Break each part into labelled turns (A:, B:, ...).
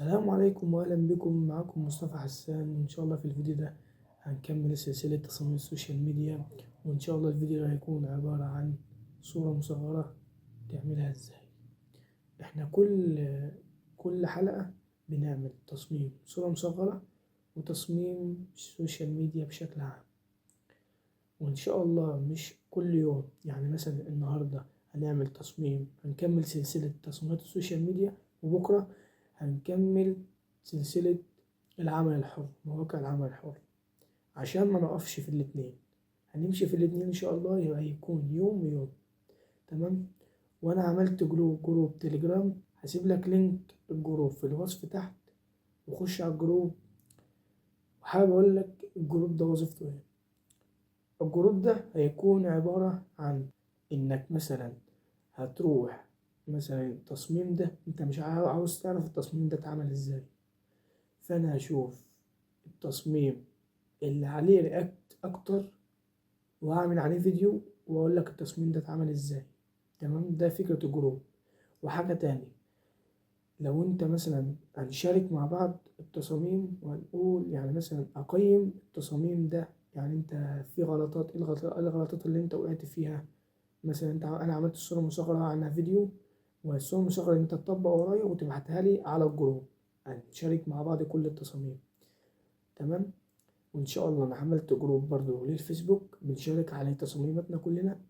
A: السلام عليكم واهلا بكم. معكم مصطفى حسان. ان شاء الله في الفيديو ده هنكمل سلسلة تصاميم السوشيال ميديا، وان شاء الله الفيديو ده هيكون عبارة عن صورة مصغرة تعملها ازاي. احنا كل حلقة بنعمل تصميم صورة مصغرة وتصميم السوشيال ميديا بشكل عام، وان شاء الله مش كل يوم. يعني مثلا النهاردة هنكمل سلسلة تصميمات السوشيال ميديا، وبكرة هنكمل سلسلة العمل الحر، مواقع العمل الحر، عشان ما نقفش في الاتنين. هنمشي في الاتنين ان شاء الله، يبقى هيكون يوم ويوم. تمام. وانا عملت جروب تليجرام، هسيب لك لينك الجروب في الوصف تحت، وخش على الجروب. وحابب اقول لك الجروب ده وظيفته ايه. الجروب ده هيكون عبارة عن انك مثلا هتروح مثلا التصميم ده، انت مش عاوز تعرف التصميم ده اتعمل ازاي، فانا هشوف التصميم اللي عليه رياكت اكتر وهعمل عليه فيديو واقول لك التصميم ده اتعمل ازاي. تمام. ده فكرة الجروب. وحاجة تاني، لو انت مثلا هنشارك مع بعض التصاميم وهنقول يعني مثلا اقيم التصاميم ده، يعني انت في غلطات، إيه الغلطات اللي انت وقعت فيها. مثلا انا عملت الصورة مصغرة عنها فيديو، والصورة المصغرة انت تطبق ورايا وتبعتها لي على الجروب، هنشارك مع بعض كل التصاميم. تمام. وإن شاء الله أنا عملت جروب برضو للفيسبوك بنشارك عليه تصميماتنا كلنا،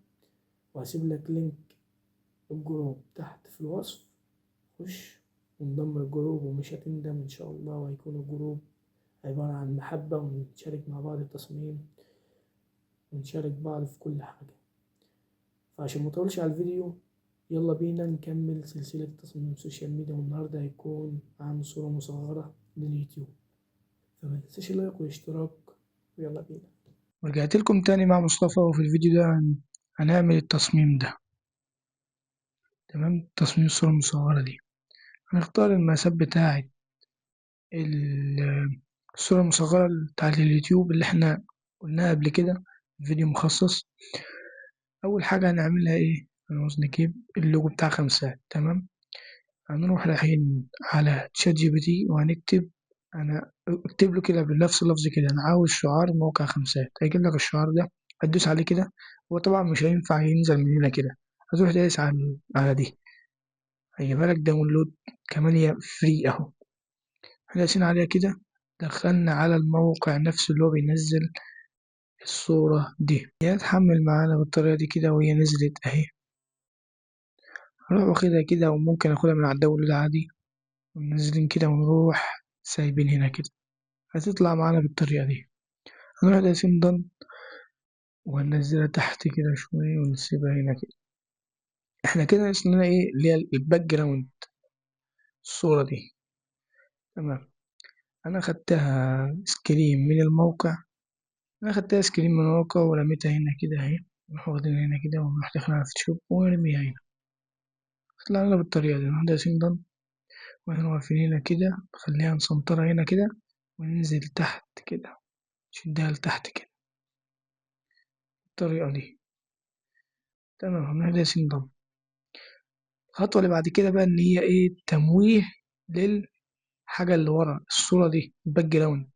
A: وهسيب لك لينك الجروب تحت في الوصف. خش وانضم الجروب ومش هتندم إن شاء الله، وهيكون الجروب عبارة عن محبة، ونشارك مع بعض التصميم ونشارك بعض في كل حاجة. فعشان مطولش على الفيديو، يلا بينا نكمل سلسلة تصميم السوشيال ميديا، والنهاردة هيكون عن صورة مصغرة لليوتيوب. فما تنساش اللايك والاشتراك، ويلا بينا. ورجعت لكم تاني مع مصطفى، وفي الفيديو ده هنعمل التصميم ده. تمام. تصميم الصورة المصغرة دي هنختار المقاسات بتاعة الصورة المصغرة بتاعة اليوتيوب اللي احنا قلناها قبل كده في فيديو مخصص. أول حاجة هنعملها ايه؟ هنعوز نجيب اللوجو بتاع خمسات. تمام. هنروح رايحين على تشات جي بي تي وهنكتب، أنا اكتب له كده بنفس اللفظ كده، أنا عاوز شعار موقع خمسات، هيجيب لك الشعار ده. هتدوس عليه كده. هو طبعا مش هينفع ينزل من هنا كده، هتروح دايس على دي، هيجيبها لك داونلود كمان، هي فري اهو. احنا دايسين عليها كده، دخلنا على الموقع نفسه اللي هو بينزل الصورة دي. هي هتحمل معانا بالطريقة دي كده، وهي نزلت اهي. هنروح واخدها كده، وممكن اخدها من على الداونلود عادي، وننزلين كده ونروح سايبين هنا كده، هتطلع معانا بالطريقة دي. هنروح دايسين ضن، وهننزلها تحت كده شوية ونسيبها هنا كده. احنا كده ناقصنا ايه؟ اللي هي الباك جراوند، الصورة دي. تمام. انا خدتها سكرين من الموقع، أنا خدتها سكرين من الموقع ورميتها هنا كده أهي. نروح واخدينها هنا كده، ونروح داخلين على الفوتوشوب ونرميها هنا. تطلع لنا بالطريقة دي. نروح دايسين دن، واحنا واقفين هنا كده، نخليها مسنطرة هنا كده، وننزل تحت كده، نشدها لتحت كده بالطريقة دي. تمام. هنروح دايسين دن. الخطوة اللي بعد كده بقى إن هي إيه؟ تمويه للحاجة اللي ورا الصورة دي، الباك جراوند.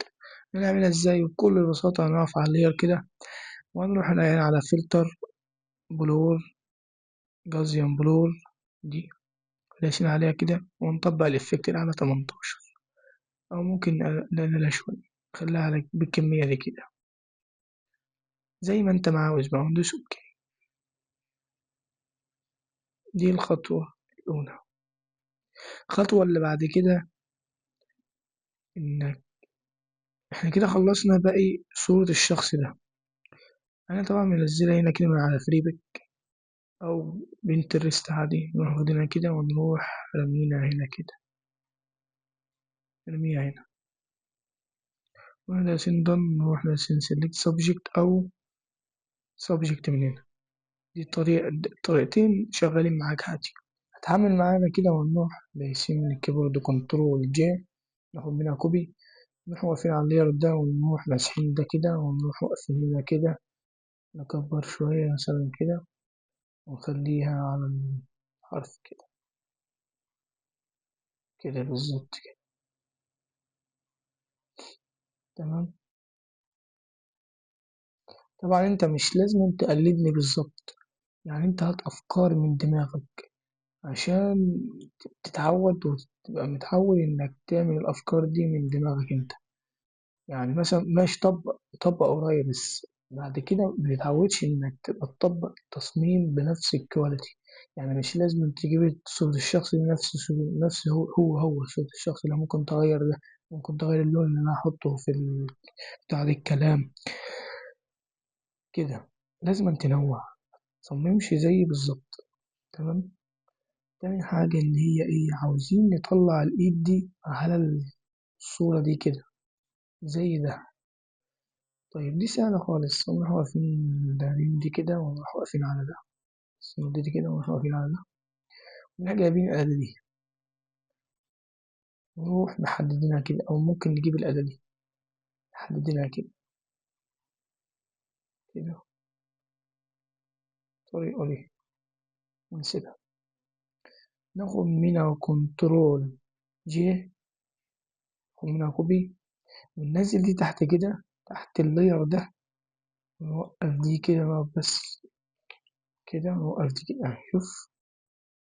A: نعملها ازاي؟ بكل بساطة هنقف على اللير كده، وهنروح على فلتر بلور، جازيان بلور دي، دايسين عليها كده، ونطبق الإفكت ده على 18، أو ممكن نقللها شوية، نخليها على بالكمية دي كده زي ما انت ما عاوز بقى، وندوس اوكي. دي الخطوة الأولى. الخطوة اللي بعد كده إن احنا كده خلصنا باقي صورة الشخص ده. أنا طبعا منزلها هنا كده من على فريبك أو بنترست عادي، نروح واخدينها كده ونروح رمينا هنا كده، نرميها هنا، ونروح دن، نروح سيلكت سبجكت أو سبجكت من هنا. دي طريقتين شغالين معاك عادي. هتعامل معانا كده، ونروح دايسين من الكيبورد كنترول جي، ناخد منها كوبي، نروح واقفين على اللاير ده، ونروح ماسحين ده كده، ونروح واقفين هنا كده، نكبر شوية مثلا كده، ونخليها على الحرف كده، كده بالظبط كده. تمام. طبعا انت مش لازم تقلدني بالظبط، يعني انت هات افكار من دماغك عشان تتعود وتبقى متعود انك تعمل الافكار دي من دماغك انت. يعني مثلا ماشي، طبق قريب بس بعد كده متتعودش انك تبقى تطبق التصميم بنفس الكواليتي. يعني مش لازم تجيب صورة الشخص نفس هو صورة الشخص، اللي ممكن تغير ده، ممكن تغير اللون اللي انا هحطه في بتاع الكلام كده. لازم تنوع، متصممش زي بالظبط. تمام. تاني حاجة اللي هي ايه، عاوزين نطلع الايد دي على الصورة دي كده زي ده. طيب دي سهلة خالص، نروح واقفين دايرين دي كده ونروح واقفين على ده، نسند دي كده ونروح واقفين على ده، ونروح جايبين الآلة دي ونروح محددينها كده، أو ممكن نجيب الآلة دي محددينها كده كده الطريقة دي ونسيبها. ناخد منها كنترول جي، ناخد منها كوبي وننزل دي تحت كده، تحت اللاير ده، ونوقف دي كده بقى بس كده، ونوقف دي كده شوف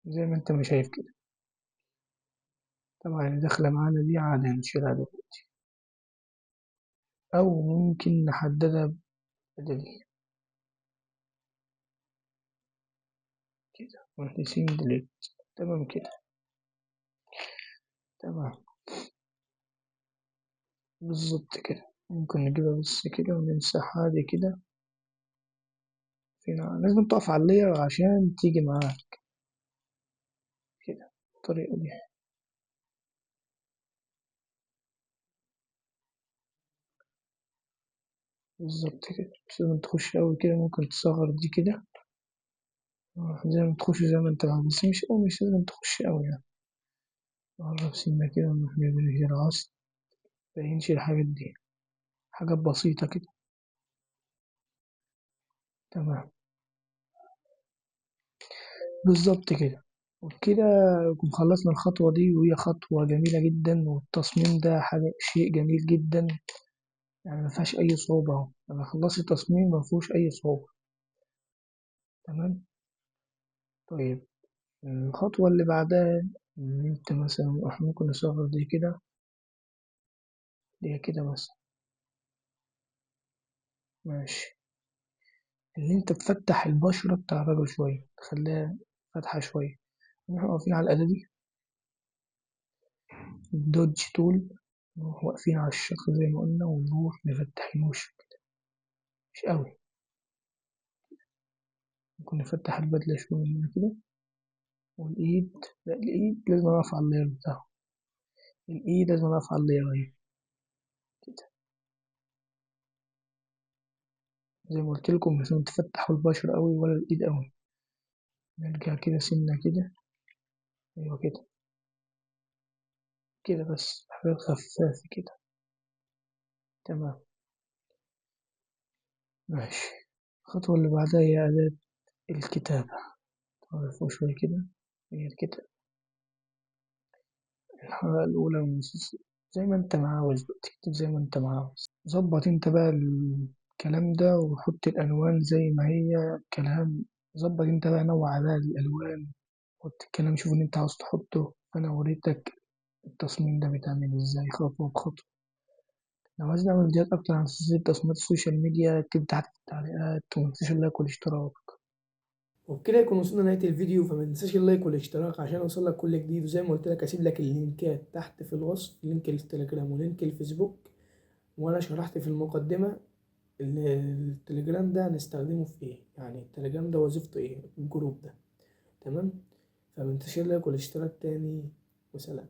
A: زي ما انت ما شايف كده. طبعا اللي داخلة معانا دي عادة هنشيلها دلوقتي، أو ممكن نحددها بدل كده ونسيب ديليت. تمام كده. تمام بالظبط كده. ممكن نجيبها بس كده ونمسحها دي كده. فينا لازم تقف على اللير عشان تيجي معاك كده الطريقة دي. بالظبط كده، مش لازم تخش أوي كده، ممكن تصغر دي كده زي ما تخش زي ما انت عاوز، بس مش أوي، مش لازم تخش أوي يعني. نقرب سنة كده ونروح جايبين الراس، مبينش الحاجات دي، حاجات بسيطة كده. تمام بالظبط كده. وبكده نكون خلصنا الخطوة دي، وهي خطوة جميلة جدا، والتصميم ده حاجة شيء جميل جدا، يعني مفيهاش أي صعوبة أهو. أنا خلصت التصميم مفيهوش أي صعوبة. تمام. طيب الخطوة اللي بعدها إن أنت مثلا إحنا ممكن نصغر دي كده، دي كده مثلا. ماشي. إن أنت تفتح البشرة بتاع الراجل شوية، تخليها فاتحة شوية. نروح واقفين على الآلة دي، الدوج تول، نروح واقفين على الشخص زي ما قلنا ونروح مفتحين وشه كده، مش قوي. ممكن نفتح البدلة شوية من هنا كده. والإيد، لا الإيد لازم أقف على اللير بتاعه، الإيد لازم أقف على اللير أهي كده. زي ما قلت لكم مش لازم تفتحوا البشرة أوي ولا الإيد أوي. نرجع كده سنة كده، أيوة كده كده بس حاجات خفافة كده. تمام. ماشي. الخطوة اللي بعدها هي أداة الكتابة، تعرفوا شوية كده. هي الكتابة الحلقة الأولى زي ما أنت عاوز بقى، تكتب زي ما أنت عاوز. ظبط أنت بقى الكلام ده وحط الألوان زي ما هي كلام. ظبط أنت بقى، نوع بقى الألوان، حط الكلام، شوف اللي أنت عاوز تحطه. أنا وريتك التصميم ده بيتعمل إزاي خطوة بخطوة. لو عايز نعمل فيديوهات أكتر عن سلسلة تصميمات السوشيال ميديا اكتب تحت في التعليقات، ومتنساش اللايك والاشتراك. وبكده يكون وصلنا لنهاية الفيديو، فما تنساش اللايك والاشتراك عشان يوصلك كل جديد. وزي ما قلت لك هسيب لك اللينكات تحت في الوصف، لينك التليجرام ولينك الفيسبوك. وانا شرحت في المقدمة التليجرام ده هنستخدمه في ايه، يعني التليجرام ده وظيفته ايه، الجروب ده. تمام. فما تنساش اللايك والاشتراك تاني، وسلام.